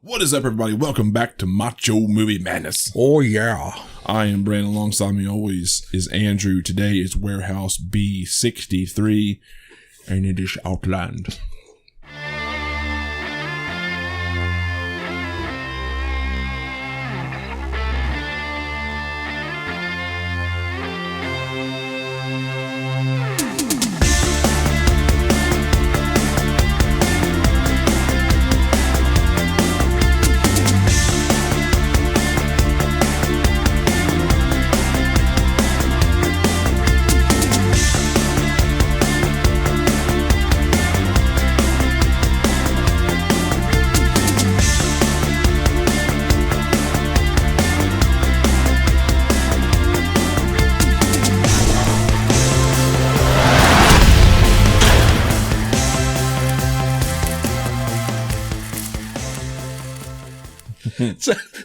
What is up, everybody? Welcome back to Macho Movie Madness. Oh, yeah. I am Brandon. Alongside me always is Andrew. Today is Warehouse B63, and it is Outland.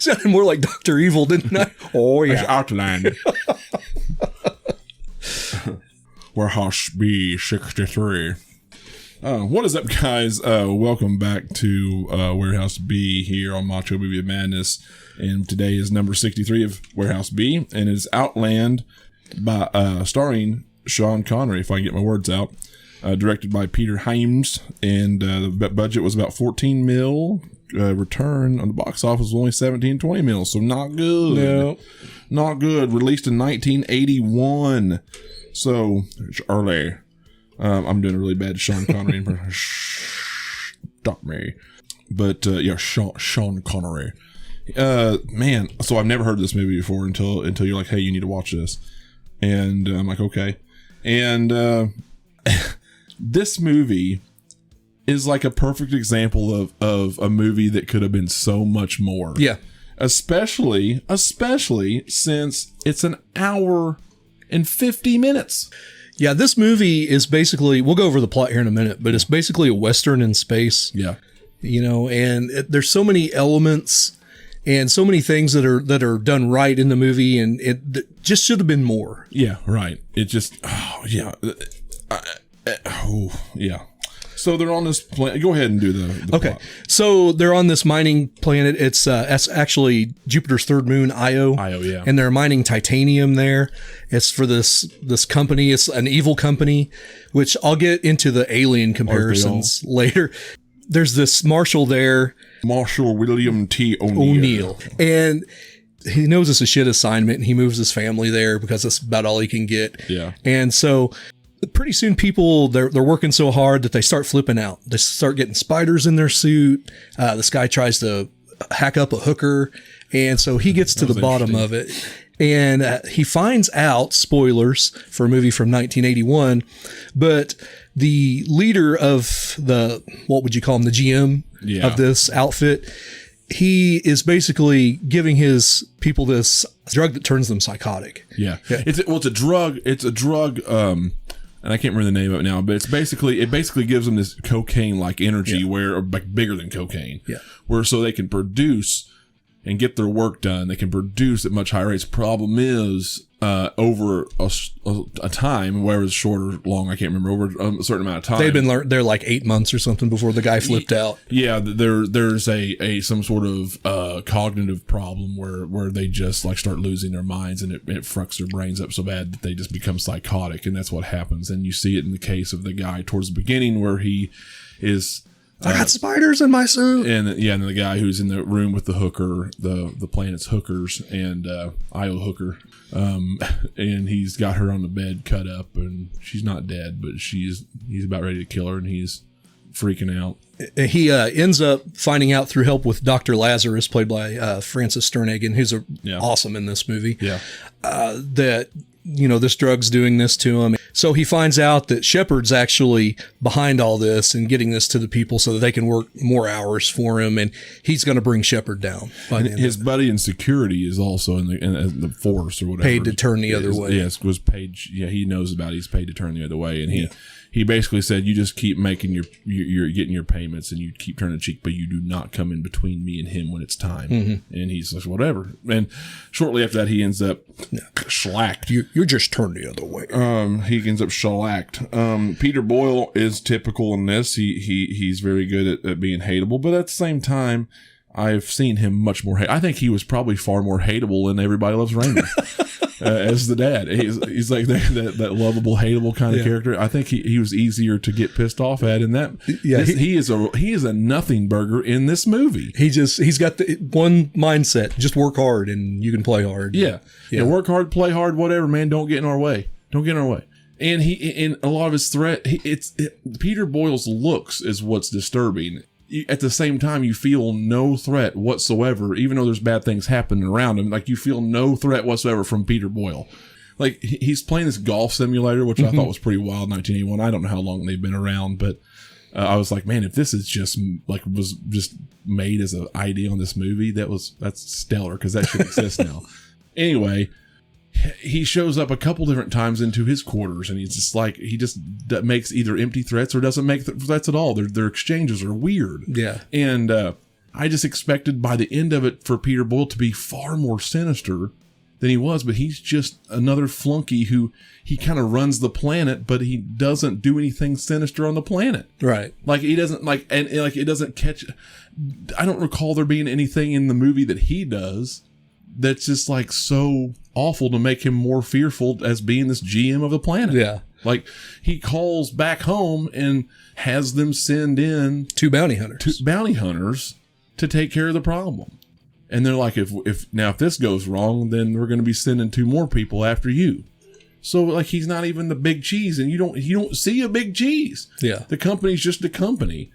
Sounded more like Dr. Evil, didn't I? Oh, yeah. It's Outland. Warehouse B63. What is up, guys? Welcome back to Warehouse B here on Macho Movie Madness. And today is number 63 of Warehouse B. And it's Outland by starring Sean Connery, if I can get my words out. Directed by Peter Hyams. And the budget was about 14 mil. Return on the box office was only 17-20 mil, so not good. No. Not good. Released in 1981. So, it's early. I'm doing a really bad Sean Connery impression. Stop me. But, yeah, Sean Connery. Man, so I've never heard this movie before until you're like, hey, you need to watch this. And I'm like, okay. And this movie is like a perfect example of a movie that could have been so much more. Yeah. Especially since it's an hour and 50 minutes. Yeah, this movie is basically, we'll go over the plot here in a minute, but it's basically a Western in space. Yeah. You know, and there's so many elements and so many things that are done right in the movie, and it just should have been more. Yeah, right. It just, yeah. Yeah. So they're on this planet. Go ahead and do the okay. plot. So they're on this mining planet. It's actually Jupiter's third moon, Io. Io, yeah. And they're mining titanium there. It's for this company. It's an evil company, which I'll get into the alien comparisons later. There's this marshal there. Marshal William T. O'Neill. And he knows it's a shit assignment, and he moves his family there because that's about all he can get. Yeah. And so pretty soon people, they're working so hard that they start flipping out. They start getting spiders in their suit. This guy tries to hack up a hooker. And so he gets to the bottom of it. And he finds out, spoilers for a movie from 1981, but the leader of the, what would you call him, the GM of this outfit, he is basically giving his people this drug that turns them psychotic. Yeah. It's a drug. It's a drug, and I can't remember the name of it now, but it basically gives them this cocaine-like energy or like bigger than cocaine. Yeah. Where so they can produce and get their work done. They can produce at much higher rates. Problem is, over a time, whether it's short or long, I can't remember, over a certain amount of time. They've been there like 8 months or something before the guy flipped out. Yeah, there's some sort of cognitive problem where they just like start losing their minds, and it fucks their brains up so bad that they just become psychotic, and that's what happens. And you see it in the case of the guy towards the beginning where he is. I got spiders in my suit. And and the guy who's in the room with the hooker, the planet's hookers, and Io hooker, and he's got her on the bed cut up, and she's not dead, but he's about ready to kill her, and he's freaking out. He ends up finding out through help with Dr. Lazarus, played by Francis Sternhagen, who's awesome in this movie. Yeah, that this drug's doing this to him. So he finds out that Shepard's actually behind all this and getting this to the people so that they can work more hours for him, and he's going to bring Shepard down. His buddy in security is also in the force or whatever. Paid to turn the other way. Yes, was paid. Yeah, he knows about it. He's paid to turn the other way, and he basically said, you just keep making you're getting your payments, and you keep turning the cheek, but you do not come in between me and him when it's time. Mm-hmm. And he's like, whatever. And shortly after that, he ends up shellacked. You just turn the other way. He ends up shellacked. Peter Boyle is typical in this. He's very good at being hateable, but at the same time, I've seen him much more. I think he was probably far more hateable in Everybody Loves Raymond as the dad. He's like that lovable, hateable kind of character. I think he was easier to get pissed off at in that. Yeah, he is a nothing burger in this movie. He's got the one mindset: just work hard and you can play hard. Yeah. Work hard, play hard, whatever, man. Don't get in our way. Don't get in our way. And in a lot of his threat, Peter Boyle's looks is what's disturbing. At the same time, you feel no threat whatsoever, even though there's bad things happening around him. Like, you feel no threat whatsoever from Peter Boyle. Like, he's playing this golf simulator, which I thought was pretty wild, 1981. I don't know how long they've been around, but I was like, man, if this is was just made as an idea on this movie, that's stellar, because that should exist now. Anyway, he shows up a couple different times into his quarters, and he's just like, he just makes either empty threats or doesn't make threats at all. Their exchanges are weird. Yeah. And I just expected by the end of it for Peter Boyle to be far more sinister than he was, but he's just another flunky who he kind of runs the planet, but he doesn't do anything sinister on the planet. Right. Like, he doesn't it doesn't catch. I don't recall there being anything in the movie that he does that's just like so awful to make him more fearful as being this GM of the planet. Yeah. Like, he calls back home and has them send in two bounty hunters to take care of the problem. And they're like, if this goes wrong, then we're going to be sending 2 more people after you. So, like, he's not even the big cheese, and you don't see a big cheese. Yeah. The company's just a company.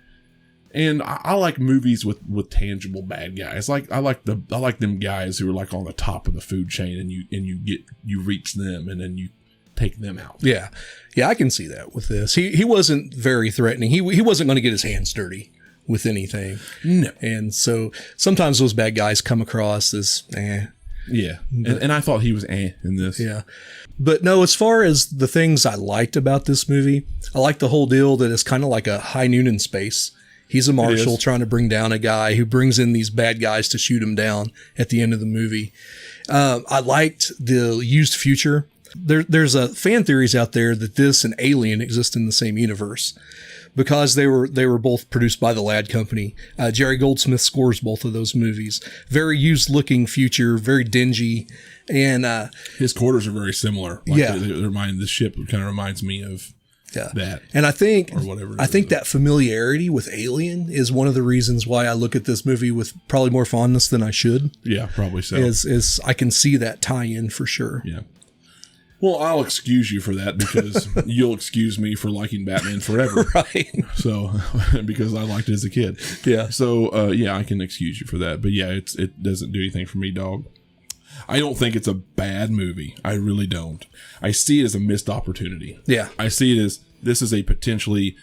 And I like movies with tangible bad guys. Like, I like them guys who are like on the top of the food chain, and you reach them, and then you take them out. Yeah. Yeah, I can see that with this. He wasn't very threatening. He wasn't going to get his hands dirty with anything. No. And so sometimes those bad guys come across as Yeah. And I thought he was in this. Yeah. But no, as far as the things I liked about this movie, I like the whole deal that it's kind of like a High Noon in space. He's a marshal trying to bring down a guy who brings in these bad guys to shoot him down at the end of the movie. I liked the used future. There's fan theories out there that this and Alien exist in the same universe because they were both produced by the Ladd Company. Jerry Goldsmith scores both of those movies. Very used looking future, very dingy. And his quarters are very similar. Like the ship kind of reminds me of that. And I think that that familiarity with Alien is one of the reasons why I look at this movie with probably more fondness than I should. Yeah, probably so. Is I can see that tie-in for sure. Yeah. Well, I'll excuse you for that because you'll excuse me for liking Batman forever. Right. So, because I liked it as a kid. Yeah. So, I can excuse you for that. But yeah, it doesn't do anything for me, dog. I don't think it's a bad movie. I really don't. I see it as a missed opportunity. Yeah. I see it as this is a potentially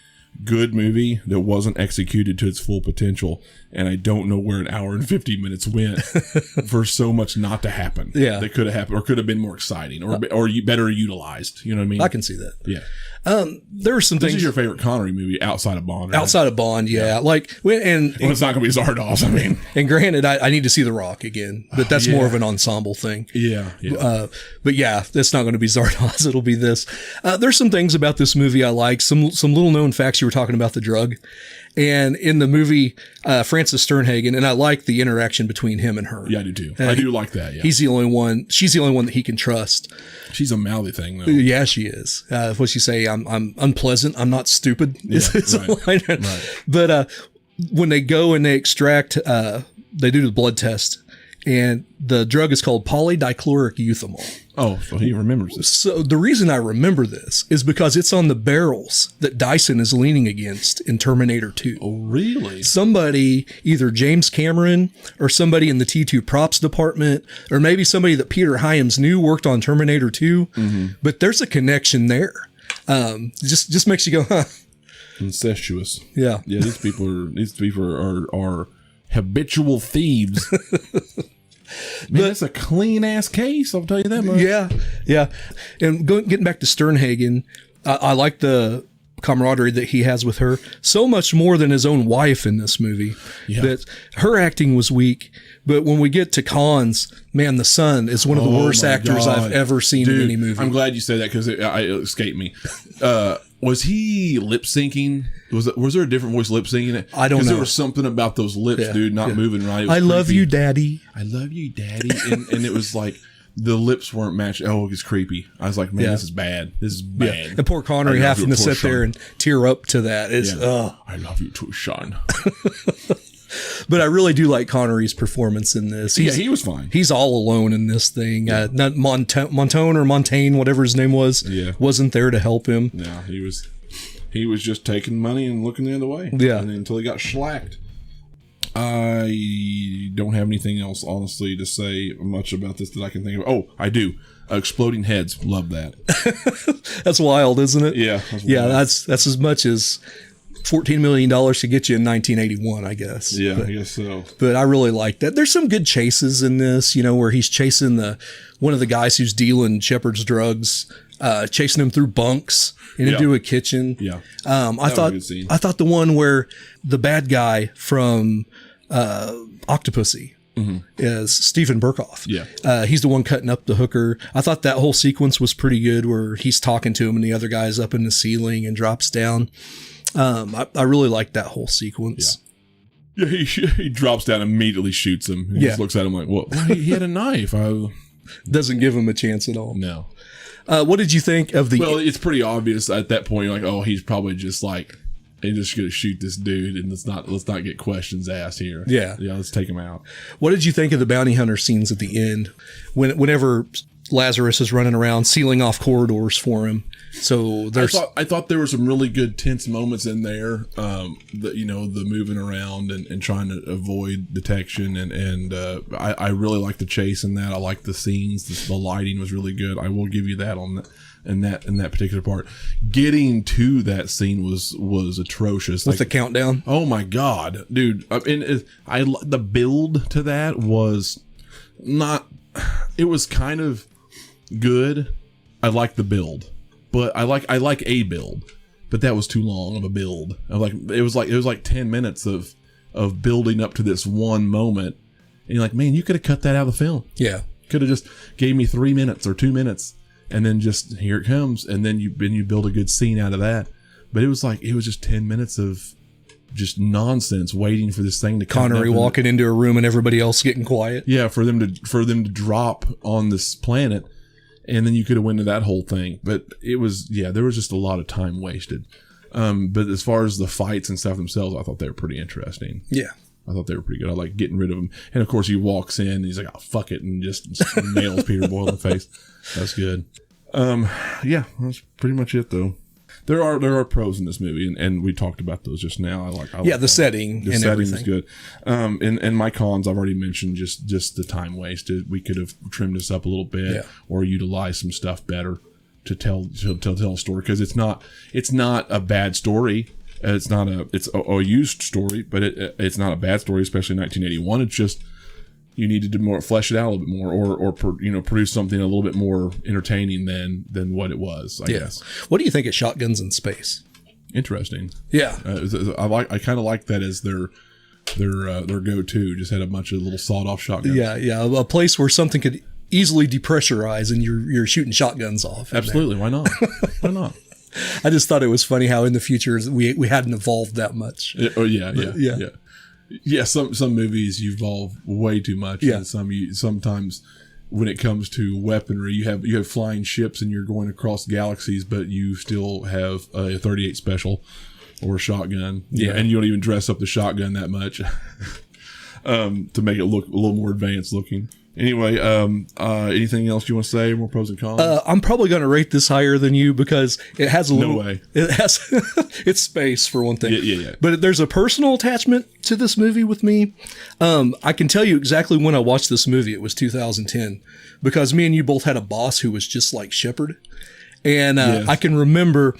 good movie that wasn't executed to its full potential, and I don't know where an hour and 50 minutes went for so much not to happen. Yeah. That could have happened or could have been more exciting or better utilized. You know what I mean? I can see that. Yeah. There are some things. This is your favorite Connery movie outside of Bond, right? Outside of Bond, yeah. Like, well, it's not going to be Zardoz, I mean. And granted, I need to see The Rock again, but that's more of an ensemble thing. Yeah. But yeah, that's not going to be Zardoz. It'll be this. There's some things about this movie I like. Some little known facts. You were talking about the drug. And in the movie, Frances Sternhagen, and I like the interaction between him and her. Yeah, I do too. I do like that. Yeah. He's the only one. She's the only one that he can trust. She's a mouthy thing, though. Yeah, she is. What she say? I'm unpleasant. I'm not stupid. Right. But when they go and they extract, they do the blood test, and the drug is called polydichloric euthamol. Oh, so he remembers this. So the reason I remember this is because it's on the barrels that Dyson is leaning against in Terminator 2. Oh, really? Somebody, either James Cameron or somebody in the T2 props department, or maybe somebody that Peter Hyams knew worked on Terminator 2. Mm-hmm. But there's a connection there. Just makes you go, huh? Incestuous. Yeah. Yeah, these people are habitual thieves. Man, that's a clean ass case. I'll tell you that much. Yeah. And getting back to Sternhagen, I like the camaraderie that he has with her so much more than his own wife in this movie. Yeah. That her acting was weak, but when we get to Cons, man, the son is one of the worst actors I've ever seen in any movie. I'm glad you said that because it escaped me. Was he lip syncing? Was there a different voice lip syncing it? I don't know. Because there was something about those lips, dude, not moving right. It was I love creepy. you, Daddy. I love you, Daddy. And it was like the lips weren't matching. Oh, it was creepy. I was like, man, this is bad. This is bad. Yeah. And poor Connery having to sit there and tear up to that. It's I love you too, Sean. But I really do like Connery's performance in this. He was fine. He's all alone in this thing. Not Montone or Montaigne, whatever his name was, wasn't there to help him. No, he was just taking money and looking the other way. Yeah. And until he got shellacked. I don't have anything else, honestly, to say much about this that I can think of. Oh, I do. Exploding heads. Love that. That's wild, isn't it? Yeah. That's as much as $14 million to get you in 1981, I guess. Yeah, I guess so. But I really like that. There's some good chases in this, where he's chasing one of the guys who's dealing Shepard's drugs, chasing him through bunks and into a kitchen. Yeah. I thought the one where the bad guy from Octopussy is Stephen Burkoff. Yeah. He's the one cutting up the hooker. I thought that whole sequence was pretty good, where he's talking to him and the other guy's up in the ceiling and drops down. I really like that whole sequence. Yeah, he drops down and immediately shoots him. He just looks at him like, what? He had a knife. Doesn't give him a chance at all. No. What did you think of the... Well, it's pretty obvious at that point. You're like, oh, he's probably just like, he's just going to shoot this dude, and let's not get questions asked here. Yeah. Yeah, let's take him out. What did you think of the bounty hunter scenes at the end? Whenever Lazarus is running around sealing off corridors for him. So I thought there were some really good tense moments in there. The moving around and trying to avoid detection, and I really liked the chase in that. I liked the scenes. The lighting was really good. I will give you that on that. In that particular part, getting to that scene was atrocious. With the countdown. Oh my god, dude! The build to that was not. It was kind of good. I like the build, but I like a build, but that was too long of a build. It was like 10 minutes of building up to this one moment, and you're like, man, you could have cut that out of the film. Yeah, could have just gave me 3 minutes or 2 minutes. And then just here it comes, and then you build a good scene out of that. But it was just 10 minutes of just nonsense waiting for this thing to come. Connery walking into a room and everybody else getting quiet. Yeah, for them to drop on this planet, and then you could have went to that whole thing. But there was just a lot of time wasted. But as far as the fights and stuff themselves, I thought they were pretty interesting. Yeah. I thought they were pretty good. I like getting rid of them. And of course he walks in and he's like, oh, fuck it. And just nails Peter Boyle in the face. That's good. Yeah, that's pretty much it though. There are pros in this movie, and we talked about those just now. The setting. The setting is good. And my cons I've already mentioned, just the time wasted. We could have trimmed this up a little bit or utilized some stuff better to tell a story, because it's not a bad story. It's a used story, but it's not a bad story, especially in 1981. It's just you needed to flesh it out a little bit more, or produce something a little bit more entertaining than what it was. I guess. What do you think of shotguns in space? Interesting. Yeah, I kind of like that as their go-to. Just had a bunch of little sawed-off shotguns. Yeah, a place where something could easily depressurize and you're shooting shotguns off. Absolutely. Why not? Why not? I just thought it was funny how in the future we hadn't evolved that much. Yeah. Some movies evolve way too much. Yeah. And sometimes when it comes to weaponry, you have flying ships and you're going across galaxies, but you still have a 38 special or a shotgun. Yeah. And you don't even dress up the shotgun that much to make it look a little more advanced looking. Anyway, anything else you want to say? More pros and cons? I'm probably going to rate this higher than you because it has a little. No way. It has it's space for one thing. Yeah. But there's a personal attachment to this movie with me. I can tell you exactly when I watched this movie. It was 2010 because me and you both had a boss who was just like Shepard, and Yes. I can remember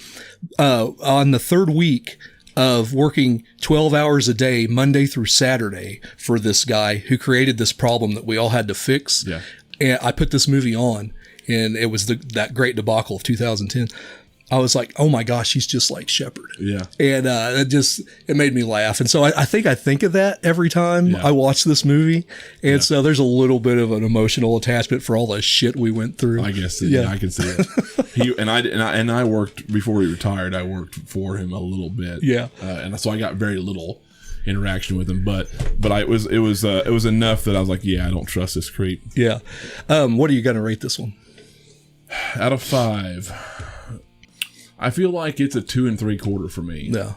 on the third week of working 12 hours a day, Monday through Saturday, for this guy who created this problem that we all had to fix. Yeah. And I put this movie on, and it was that great debacle of 2010. I was like, oh my gosh, he's just like Shepard. Yeah. And it made me laugh. And so I think of that every time I watch this movie. And so there's a little bit of an emotional attachment for all the shit we went through. I guess. Yeah, I can see it. I worked before he retired. I worked for him a little bit. Yeah. And so I got very little interaction with him, but it was enough that I was like, yeah, I don't trust this creep. Yeah. What are you going to rate this one? Out of 5. I feel like it's a 2 3/4 for me. Yeah.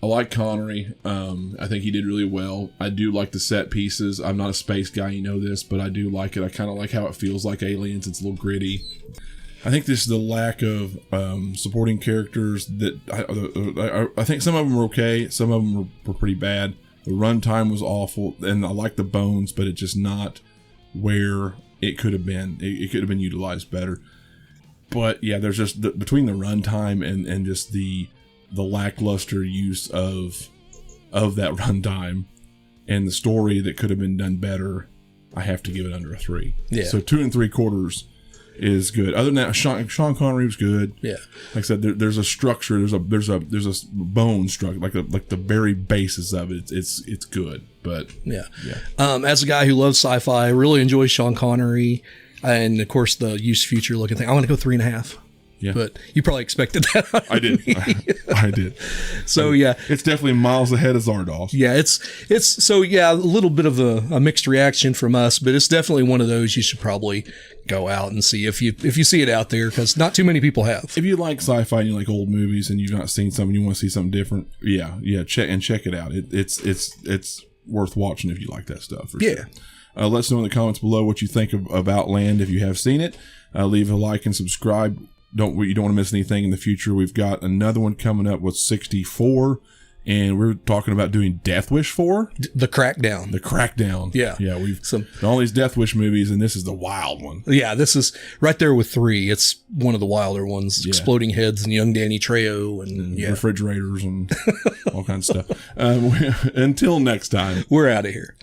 I like Connery. I think he did really well. I do like the set pieces. I'm not a space guy, you know this, but I do like it. I kind of like how it feels like Aliens. It's a little gritty. I think this is the lack of supporting characters that I think some of them were okay. Some of them were pretty bad. The runtime was awful, and I like the bones, but it's just not where it could have been. It could have been utilized better. But yeah, there's just between the runtime and just the lackluster use of that runtime and the story that could have been done better, I have to give it under a 3. Yeah. So 2 3/4 is good. Other than that, Sean Connery was good. Yeah. Like I said, there's a structure. There's a bone structure, like the very basis of it. It's good. But yeah. As a guy who loves sci-fi, I really enjoy Sean Connery. And of course, the used future looking thing. I want to go 3.5. Yeah. But you probably expected that. I did. I did. So yeah, it's definitely miles ahead of Zardoz. Yeah, it's so yeah, a little bit of a mixed reaction from us, but it's definitely one of those you should probably go out and see if you see it out there, because not too many people have. If you like sci-fi and you like old movies and you've not seen something, you want to see something different. Yeah, check it out. It's worth watching if you like that stuff. For sure. Let us know in the comments below what you think of Outland if you have seen it. Leave a like and subscribe. You don't want to miss anything in the future. We've got another one coming up with 64, and we're talking about doing Death Wish 4. The Crackdown. The Crackdown. Yeah. Yeah, we've done all these Death Wish movies, and this is the wild one. Yeah, this is right there with 3. It's one of the wilder ones. Yeah. Exploding heads and young Danny Trejo and refrigerators and all kinds of stuff. Until next time. We're out of here.